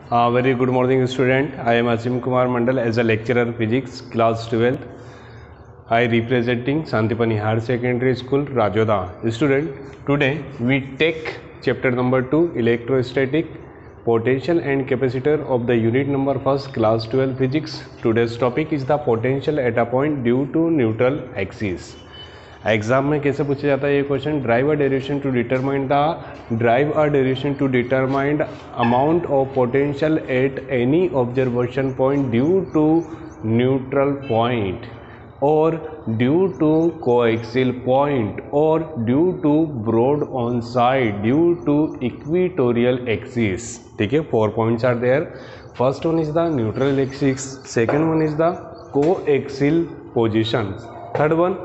Very good morning, student. I am Asim Kumar Mandal as a lecturer physics, class 12. I representing Santipani Higher Secondary School, Rajoda. Student, today we take chapter number 2, electrostatic potential and capacitor of the unit number 1st, class 12 physics. Today's topic is the potential at a point due to neutral axis. Exam में कैसे पूछा जाता है ये question, derive a derivation to determine amount of potential at any observation point due to neutral point और due to coaxial point और due to broad on side due to equatorial axis. ठीक है, 4 points are there. First one is the neutral axis, second one is the coaxial position, third one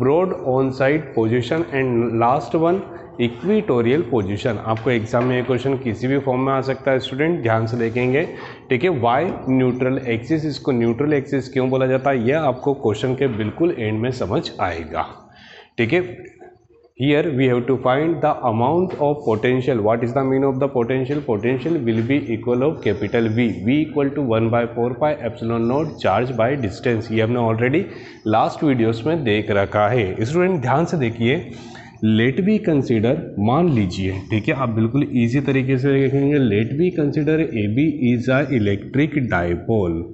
broad on side position and last one equatorial position. आपको exam में ये question किसी भी form में आ सकता है. स्टूडेंट ध्यान से देखेंगे. ठीक है, वाई न्यूट्रल एक्सिस, इसको न्यूट्रल एक्सिस क्यों बोला जाता है, यह आपको क्वेश्चन के बिल्कुल एंड में समझ आएगा. ठीक है, here we have to find the amount of potential. What is the mean of the potential? Potential will be equal of capital V. V equal to 1 by 4 pi epsilon naught charge by distance. ये हमने already last videos में देख रखा है. Student ध्यान से देखिए, late be consider, मान लीजिए, ठीक है, आप बिल्कुल इजी तरीके से देखेंगे. Let be consider A B is a electric dipole.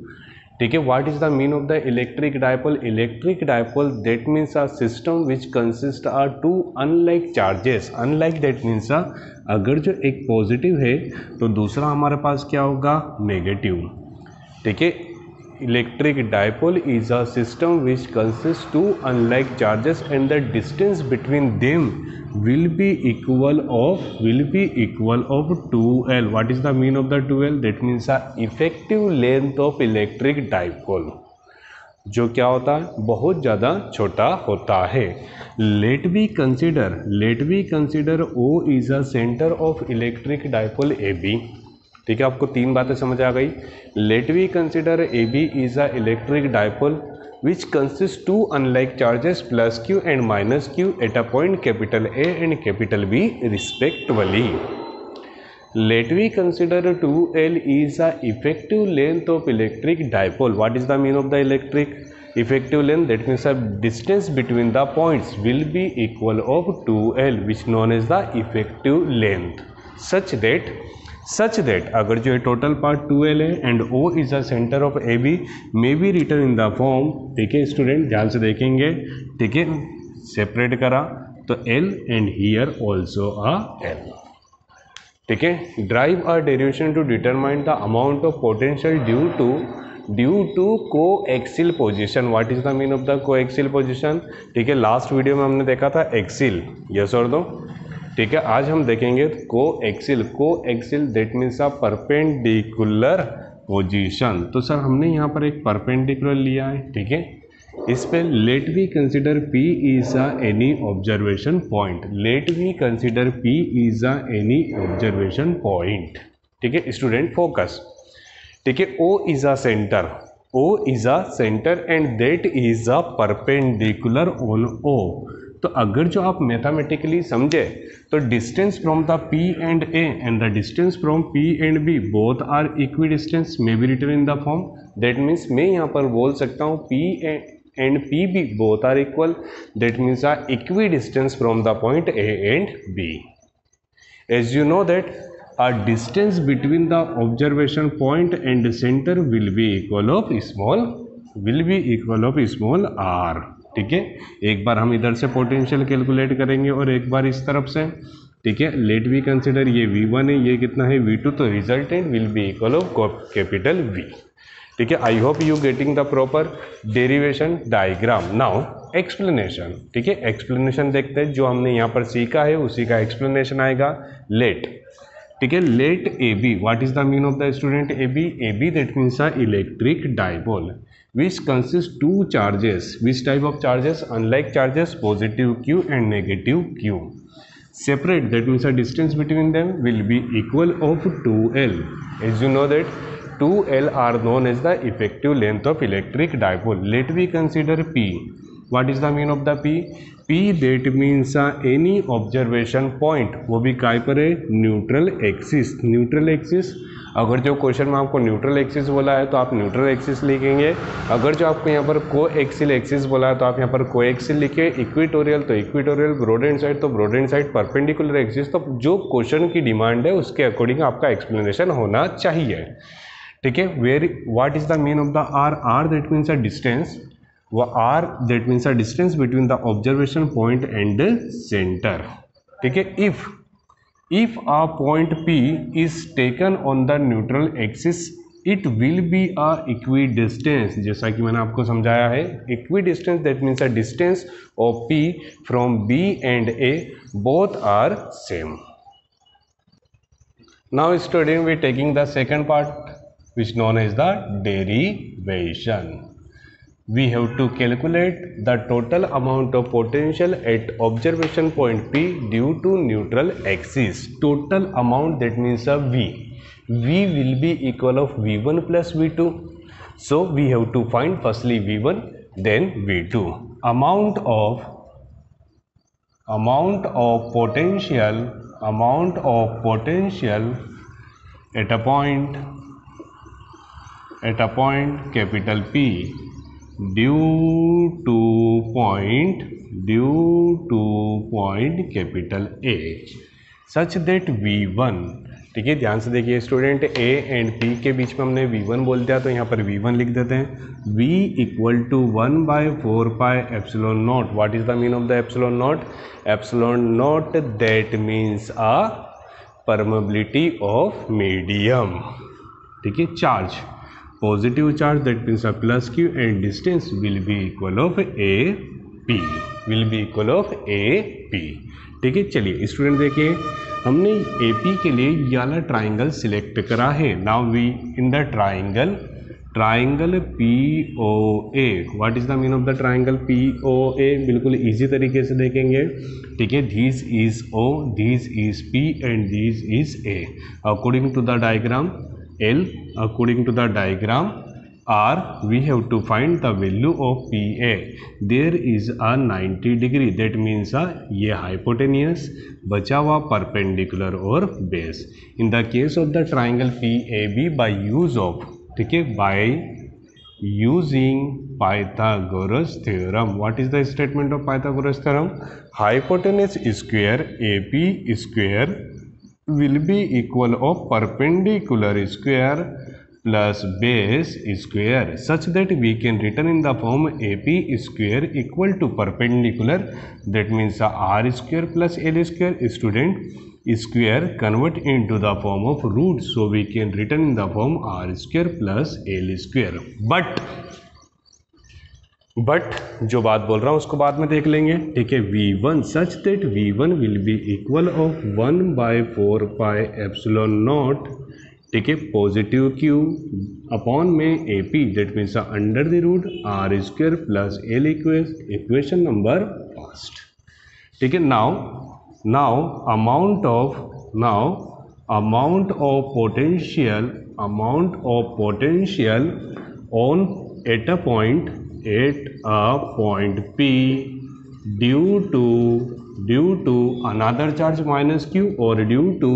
ठीक है, what is the mean of the electric dipole? Electric dipole that means a system which consist are two unlike charges. Unlike that means अगर जो एक positive है तो दूसरा हमारे पास क्या होगा, नेगेटिव. ठीक है, electric dipole is a system which consist to unlike charges and the distance between them will be equal of 2L. What is the mean of the 2L? That means the effective length of electric dipole, जो क्या होता है, बहुत ज़्यादा छोटा होता है. Let be consider O is a center of electric dipole AB. ठीक है, आपको 3 बातें समझ आ गई. Let be consider AB is a electric dipole which consists two unlike charges plus q and minus q at a point capital A and capital B respectively. Let we consider 2L is a effective length of electric dipole. What is the mean of the electric effective length? That means the distance between the points will be equal of 2L, which known as the effective length, such that अगर जो total part 2L है and O is a centre of AB may be written in the form. ठीक है student, ध्यान से देखेंगे. ठीक है, सेपरेट करा तो L and here also a L. ठीक है, derive a derivation to determine the amount of potential due to coaxial position. What is the mean of the coaxial position? ठीक है, लास्ट वीडियो में हमने देखा था एक्सिल, यस और दो. ठीक है, आज हम देखेंगे coaxial that means a perpendicular position. तो सर हमने यहाँ पर एक परपेंडिकुलर लिया है. ठीक है, इस पे let we consider P is a any observation point. Let we consider P is a any observation point. ठीक है स्टूडेंट, फोकस. ठीक है, O is a centre and that is a perpendicular on O. तो अगर जो आप mathematically समझे तो distance from the P and A and the distance from P and B both are equidistance may be written in the form. That means मैं यहाँ पर बोल सकता हूँ P and PB both are equal. That means are equidistance from the point A and B. As you know that a distance between the observation point and center will be equal of small r. ठीक है, एक बार हम इधर से potential calculate करेंगे और एक बार इस तरफ से. ठीक है, लेट वी कंसिडर ये V1 है, ये कितना है V2, तो resultant will be equal of capital V. ठीक है, I hope you getting the proper derivation diagram. Now explanation. ठीक है, एक्सप्लेनेशन देखते हैं. जो हमने यहाँ पर सीखा है उसी का एक्सप्लेनेशन आएगा. लेट, ठीक है, let AB. What is the mean of the student AB that means a electric dipole which consists two charges. Which type of charges? Unlike charges, positive Q and negative Q. Separate, that means the distance between them will be equal of 2L. As you know that 2L are known as the effective length of electric dipole. Let we consider P. What is the mean of the P? P that means any observation point, वो भी काय पर है, neutral axis. Neutral axis अगर जो question में आपको neutral axis बोला है तो आप न्यूट्रल एक्सिस लिखेंगे, अगर जो आपको यहाँ पर को एक्सिल एक्सिस बोला है तो आप यहाँ पर को एक्सिल लिखे, इक्वेटोरियल तो इक्वेटोरियल, ब्रॉड एंड साइड तो broad and side, perpendicular axis तो जो क्वेश्चन की डिमांड है उसके अकॉर्डिंग आपका एक्सप्लेनेशन होना चाहिए। ठीक है, where what is the mean of the R? R that means a distance, R that means a distance between the observation point and centre. ठीक है, if a point P is taken on the neutral axis it will be a equidistance, जैसा कि मैंने आपको समझाया है, equidistance that means a distance of P from B and A both are same. Now student we taking the second part which known as the derivation. We have to calculate the total amount of potential at observation point P due to neutral axis. Total amount that means a V. V will be equal of V1 plus V2. So we have to find firstly V1 then V2. Amount of potential at a point capital P due to point capital A such that V1, ठीक है, ध्यान से देखिए student, A and P के बीच में हमने V1 बोल दिया तो यहाँ पर V1 लिख देते हैं, V equal to 1/4 pi epsilon naught. What is the mean of the epsilon naught? Epsilon naught that means a permeability of medium. ठीक है, charge positive charge that means a plus q and distance will be equal of AP, ठीक है। चलिए student देखिए, हमने AP के लिए ये वाला ट्राइंगल सिलेक्ट करा है। Now we in the triangle POA, what is the mean of the triangle POA? बिल्कुल इजी तरीके से देखेंगे। ठीक है, this is O, this is P and this is A। According to the diagram L, according to the diagram R, we have to find the value of PA. There is a 90 degree, that means ये hypotenuse, बचा हुआ perpendicular और base. In the case of the triangle PAB, by use of, ठीक है, by using Pythagoras theorem. What is the statement of Pythagoras theorem? Hypotenuse square AP square will be equal of perpendicular square plus base square such that we can written in the form AP square equal to perpendicular, that means R square plus L square. Student, square convert into the form of root, so we can written in the form R square plus L square. But जो बात बोल रहा हूँ उसको बाद में देख लेंगे। ठीक है, V1 such that V1 will be equal of 1/4 pi epsilon naught, ठीक है, पॉजिटिव Q अपॉन में AP that means under the root R square plus L equation number first. ठीक है, now amount of potential on at a point P due to another charge minus Q or due to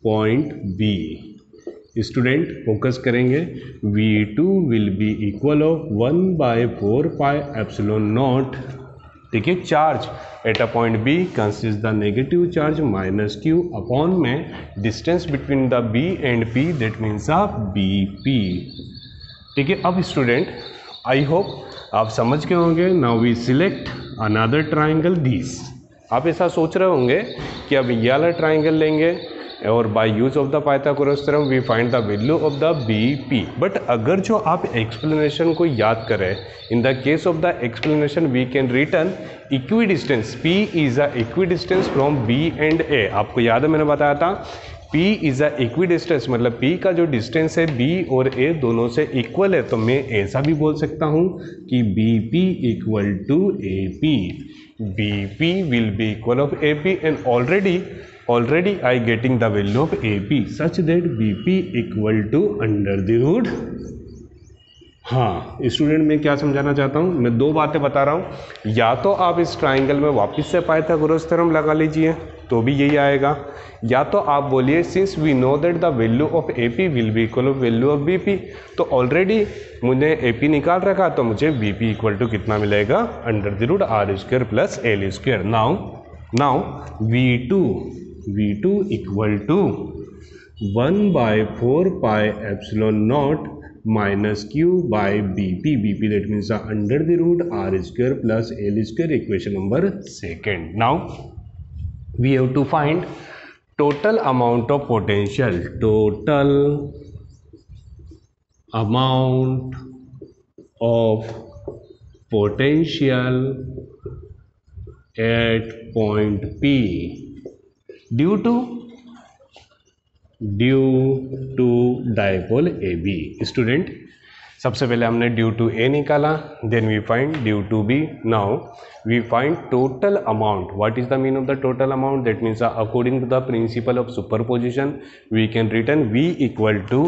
point B. Student focus करेंगे, V2 will be equal of 1/4 pi epsilon naught, ठीक है, charge at a point B consist the negative charge minus Q upon में distance between the B and P that means BP। ठीक है, अब student I hope आप समझ के होंगे। Now we select another triangle this. आप ऐसा सोच रहे होंगे कि अब ये वाला ट्राइंगल लेंगे और by use of the Pythagoras theorem we find the value of the BP। But अगर जो आप एक्सप्लेनेशन को याद करें, in the case of the explanation we can return equidistance, P is a equidistance from B and A। आपको याद है मैंने बताया था P इज अ इक्विडिस्टेंस, मतलब P का जो डिस्टेंस है B और A दोनों से इक्वल है, तो मैं ऐसा भी बोल सकता हूँ कि BP equal to AP। BP will be equal of AP and already I getting the value of AP such that BP equal to under the root। हाँ स्टूडेंट, मैं क्या समझाना चाहता हूँ, मैं दो बातें बता रहा हूँ। या तो आप इस ट्राइंगल में वापस से पाइथागोरस थ्योरम लगा लीजिए, तो भी यही आएगा। या तो आप बोलिए since we know that the value of A P will be equal of value of B P, तो ऑलरेडी मुझे ए पी निकाल रखा, तो मुझे बी पी इक्वल टू कितना मिलेगा, under the root R square plus L square. Now V two equal to 1/4 pi epsilon naught minus q by bp, that means under the root r square plus l square, equation number 2. Now we have to find total amount of potential, total amount of potential at point P due to dipole A B. Student सबसे पहले हमने due to A निकाला, then we find due to B. Now we find total amount. What is the mean of the total amount? That means according to the principle of superposition we can return v equal to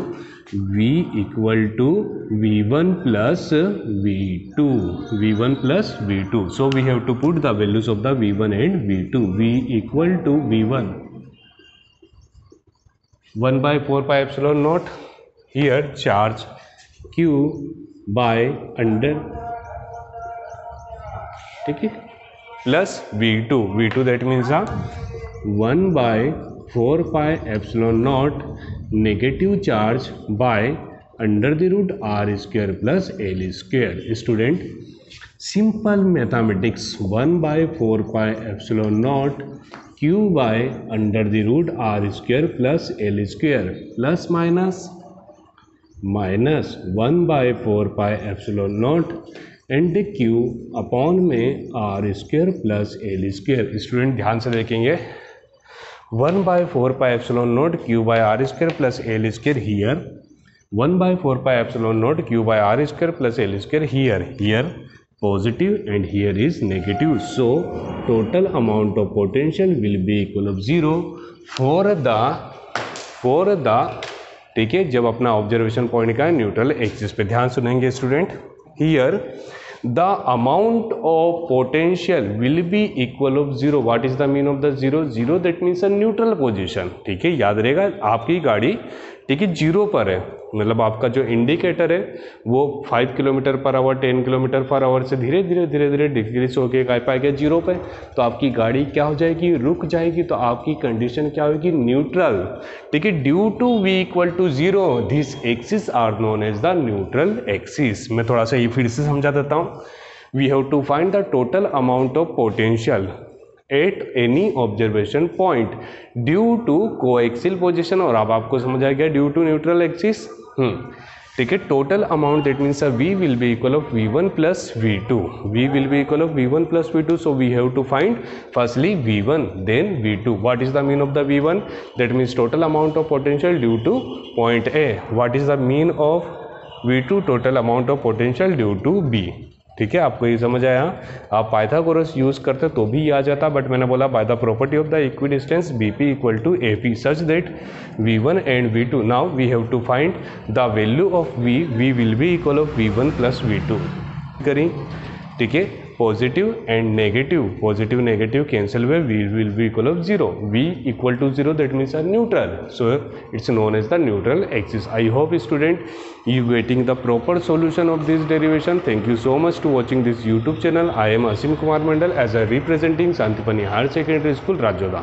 v1 plus v2, so we have to put the values of the v1 and v2। v equal to v1 1/4 pi epsilon naught, here charge q by under, ठीक है, plus v2 that means 1/4 pi epsilon naught negative charge by under the root r square plus l square। Student simple mathematics 1/4 pi epsilon naught q by under the root r square plus l square plus minus 1/4 pi epsilon naught and q upon में r square plus l square। Student ध्यान से देखेंगे 1/4 pi epsilon naught q by r square plus l square here, 1/4 pi epsilon naught q by r square plus l square here positive and here is negative, so total amount of potential will be equal of 0 for the ठीक है, जब अपना observation point का neutral axis पे। ध्यान सुनेंगे student, here the amount of potential will be equal of 0। What is the mean of the 0 that means a neutral position. ठीक है, याद रहेगा आपकी गाड़ी ठीक है 0 पर है, मतलब आपका जो इंडिकेटर है वो 5 kilometre per hour 10 kilometre per hour से धीरे धीरे डिक्रीज होके आ पाएगा 0 पे, तो आपकी गाड़ी क्या हो जाएगी, रुक जाएगी। तो आपकी कंडीशन क्या होगी, न्यूट्रल। ठीक है, due to v equal to 0 this axis are known as the neutral axis. मैं थोड़ा सा ये फिर से समझा देता हूँ। We have to find the total amount of potential at any observation point due to coaxial position, और अब आपको समझ आ गया ड्यू टू न्यूट्रल एक्सिस। ठीक है, total amount that means v will be equal of v1 plus v2, v will be equal of v1 plus v2, so we have to find firstly v1 then v2। What is the mean of the v1? That means total amount of potential due to point a। What is the mean of v2? Total amount of potential due to b। ठीक है, आपको ये समझ आया? आप Pythagoras use करते तो भी आ जाता, बट मैंने बोला by the property of the equidistance BP equal to AP such that v1 and v2। Now we have to find the value of v will be equal of v1 plus v2। करें, ठीक है, positive and negative cancel हुए, v will be equal of 0, v equal to 0 that means a neutral, so it's known as the neutral axis. I hope student you getting the proper solution of this derivation. Thank you so much to watching this YouTube channel. I am Asim Kumar Mandal as a representing Santipani Higher Secondary School, Rajodha.